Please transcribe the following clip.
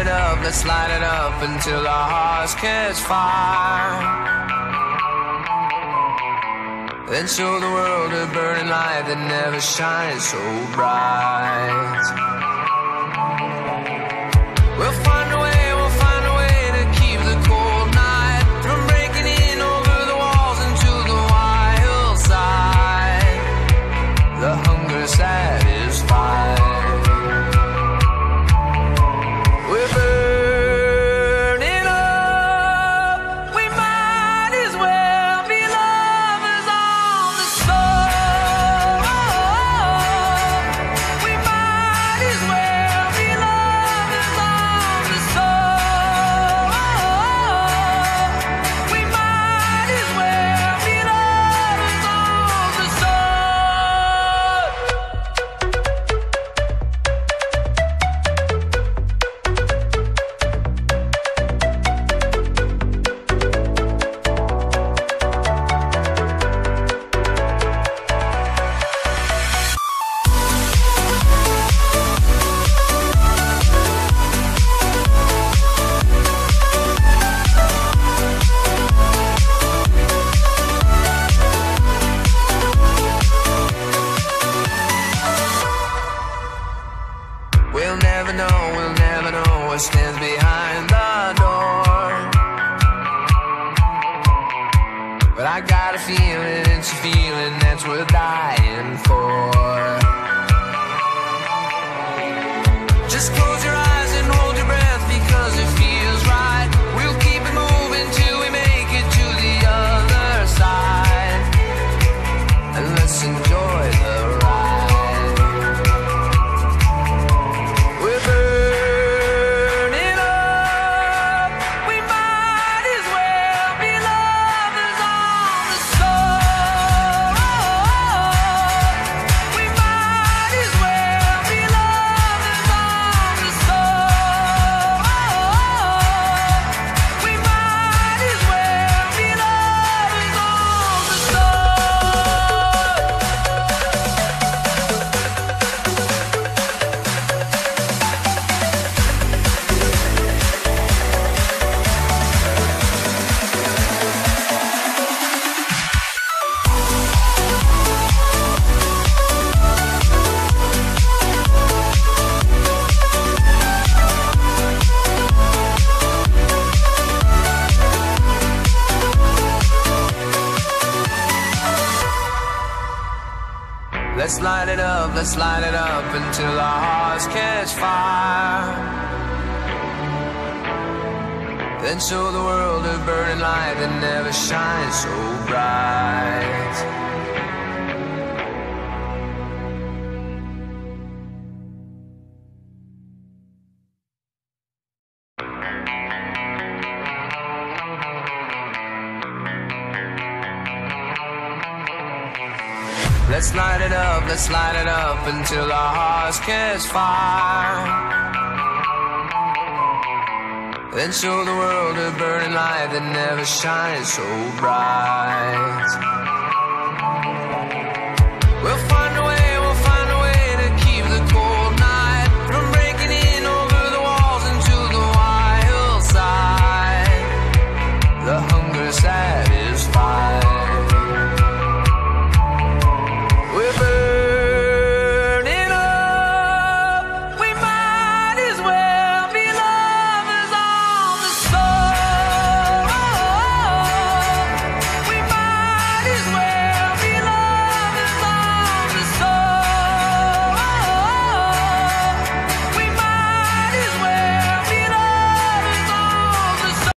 let's light it up until our hearts catch fire. Then show the world a burning light that never shines so bright. We'll find a way to keep the cold night from breaking in over the walls into the wild side. The hunger satisfied. We're burning up. We might as well be lovers on the soul. We might as well be lovers on the soul. We might as well be lovers on the soul. We'll never know what stands behind the door. But I got a feeling, it's a feeling that's worth dying for. Just close your eyes and hold your breath because it feels right. We'll keep it moving till we make it to the other side. And let's enjoy the ride. We're burning up. We might as well be lovers on the soul. We might as well be lovers on the soul. We might as well be lovers on the soul. Let's light it up until our hearts catch fire. Then show the world a burning light that never shines so bright. Let's light it up until our hearts catch fire. Then show the world a burning light that never shines so bright.